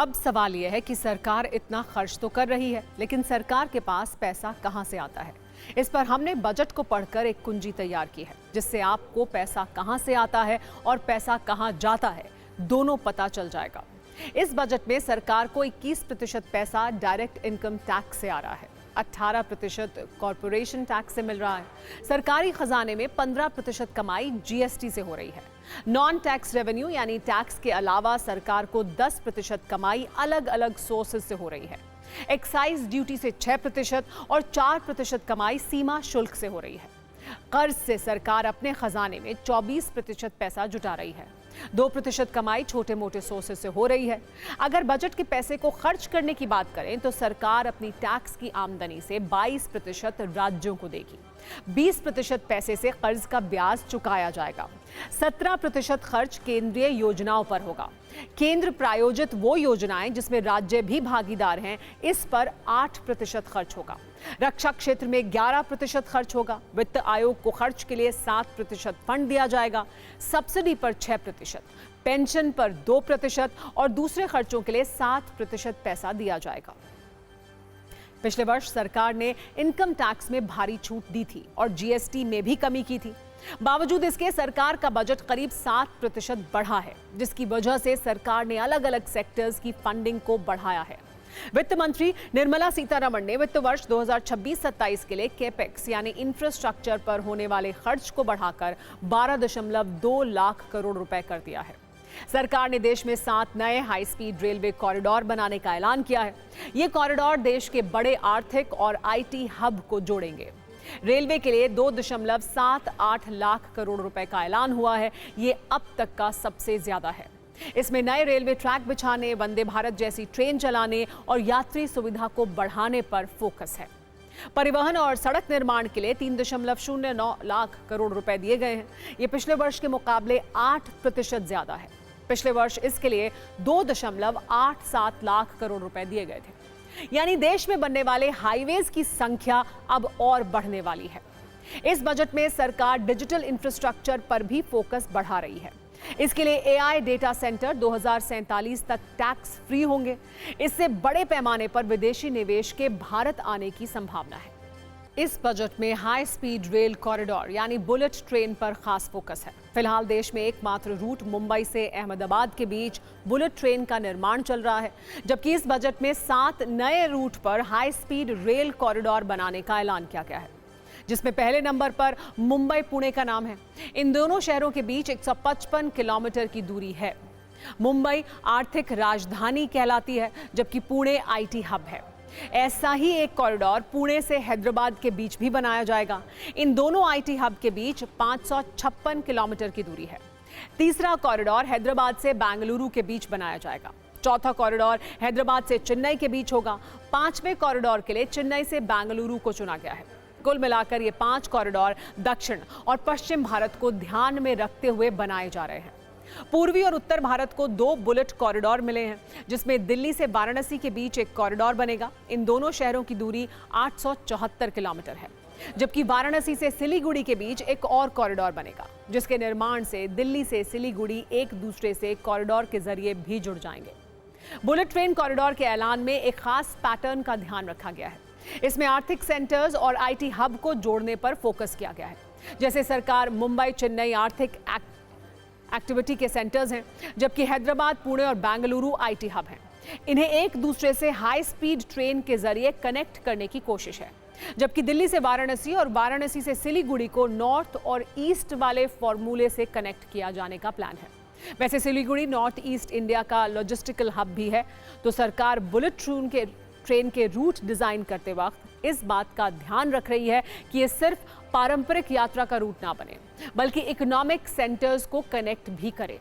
अब सवाल यह है कि सरकार इतना खर्च तो कर रही है, लेकिन सरकार के पास पैसा कहां से आता है। इस पर हमने बजट को पढ़कर एक कुंजी तैयार की है, जिससे आपको पैसा कहां से आता है और पैसा कहां जाता है दोनों पता चल जाएगा। इस बजट में सरकार को 21% पैसा डायरेक्ट इनकम टैक्स से आ रहा है, 18% कॉरपोरेशन टैक्स से मिल रहा है। सरकारी खजाने में 15% कमाई जीएसटी से हो रही है। नॉन टैक्स रेवेन्यू यानी टैक्स के अलावा सरकार को 10% कमाई अलग अलग सोर्सेज से हो रही है। एक्साइज ड्यूटी से 6% और 4% कमाई सीमा शुल्क से हो रही है। कर्ज से सरकार अपने खजाने में 24% पैसा जुटा रही है। 2% कमाई छोटे मोटे सोर्सेज से हो रही है। अगर बजट के पैसे को खर्च करने की बात करें तो सरकार अपनी टैक्स की आमदनी से 22% राज्यों को देगी। 20% पैसे से कर्ज का ब्याज चुकाया जाएगा। 17% खर्च केंद्रीय योजनाओं पर होगा। केंद्र प्रायोजित वो योजनाएं जिसमें राज्य भी भागीदार हैं, इस पर 8% खर्च होगा। रक्षा क्षेत्र में 11% खर्च होगा। वित्त आयोग को खर्च के लिए 7% फंड दिया जाएगा। सब्सिडी पर 6%, पेंशन पर 2% और दूसरे खर्चों के लिए 7% पैसा दिया जाएगा। पिछले वर्ष सरकार ने इनकम टैक्स में भारी छूट दी थी और जीएसटी में भी कमी की थी। बावजूद इसके सरकार का बजट करीब 7% बढ़ा है, जिसकी वजह से सरकार ने अलग अलग सेक्टर्स की फंडिंग को बढ़ाया है। वित्त मंत्री निर्मला सीतारमण ने वित्त वर्ष 2026-27 के लिए कैपेक्स यानी इंफ्रास्ट्रक्चर पर होने वाले खर्च को बढ़ाकर 12.2 लाख करोड़ रुपए कर दिया है। सरकार ने देश में 7 नए हाई स्पीड रेलवे कॉरिडोर बनाने का ऐलान किया है। ये कॉरिडोर देश के बड़े आर्थिक और आईटी हब को जोड़ेंगे। रेलवे के लिए 2.78 लाख करोड़ रुपए का ऐलान हुआ है। ये अब तक का सबसे ज्यादा है। इसमें नए रेलवे ट्रैक बिछाने, वंदे भारत जैसी ट्रेन चलाने और यात्री सुविधा को बढ़ाने पर फोकस है। परिवहन और सड़क निर्माण के लिए 3.09 लाख करोड़ रुपए दिए गए हैं। ये पिछले वर्ष के मुकाबले 8% ज्यादा है। पिछले वर्ष इसके लिए 2.87 लाख करोड़ रुपए दिए गए थे। यानी देश में बनने वाले हाईवेज की संख्या अब और बढ़ने वाली है। इस बजट में सरकार डिजिटल इंफ्रास्ट्रक्चर पर भी फोकस बढ़ा रही है। इसके लिए एआई डेटा सेंटर 2047 तक टैक्स फ्री होंगे। इससे बड़े पैमाने पर विदेशी निवेश के भारत आने की संभावना है। इस बजट में हाई स्पीड रेल कॉरिडोर यानी बुलेट ट्रेन पर खास फोकस है। फिलहाल देश में एकमात्र रूट मुंबई से अहमदाबाद के बीच बुलेट ट्रेन का निर्माण चल रहा है, जबकि इस बजट में 7 नए रूट पर हाई स्पीड रेल कॉरिडोर बनाने का ऐलान किया गया है, जिसमें पहले नंबर पर मुंबई पुणे का नाम है। इन दोनों शहरों के बीच 155 किलोमीटर की दूरी है। मुंबई आर्थिक राजधानी कहलाती है, जबकि पुणे आईटी हब है। ऐसा ही एक कॉरिडोर पुणे से हैदराबाद के बीच भी बनाया जाएगा। इन दोनों आईटी हब के बीच 556 किलोमीटर की दूरी है। तीसरा कॉरिडोर हैदराबाद से बेंगलुरु के बीच बनाया जाएगा। चौथा कॉरिडोर हैदराबाद से चेन्नई के बीच होगा। 5वें कॉरिडोर के लिए चेन्नई से बेंगलुरु को चुना गया है। कुल मिलाकर ये 5 कॉरिडोर दक्षिण और पश्चिम भारत को ध्यान में रखते हुए बनाए जा रहे हैं। पूर्वी और उत्तर भारत को 2 बुलेट कॉरिडोर मिले हैं, जिसमें दिल्ली से वाराणसी के बीच एक कॉरिडोर बनेगा। इन दोनों शहरों की दूरी 874 किलोमीटर है, जबकि वाराणसी से सिलीगुड़ी के बीच एक और कॉरिडोर बनेगा, जिसके निर्माण से दिल्ली से सिलीगुड़ी एक दूसरे से कॉरिडोर के जरिए भी जुड़ जाएंगे। बुलेट ट्रेन कॉरिडोर के ऐलान में एक खास पैटर्न का ध्यान रखा गया है। इसमें आर्थिक सेंटर्स और आईटी हब को जोड़ने पर फोकस किया गया है। जैसे सरकार मुंबई चेन्नई आर्थिक एक्टिविटी के सेंटर्स हैं, जबकि हैदराबाद पुणे और बेंगलुरु आईटी हब हैं। इन्हें एक दूसरे से हाई स्पीड ट्रेन के जरिए कनेक्ट करने की कोशिश है, जबकि दिल्ली से वाराणसी और वाराणसी से सिलीगुड़ी को नॉर्थ और ईस्ट वाले फॉर्मूले से कनेक्ट किया जाने का प्लान है। वैसे सिलीगुड़ी नॉर्थ ईस्ट इंडिया का लॉजिस्टिकल हब भी है, तो सरकार बुलेट ट्रेन के रूट डिजाइन करते वक्त इस बात का ध्यान रख रही है कि ये सिर्फ पारंपरिक यात्रा का रूट ना बने, बल्कि इकोनॉमिक सेंटर्स को कनेक्ट भी करे।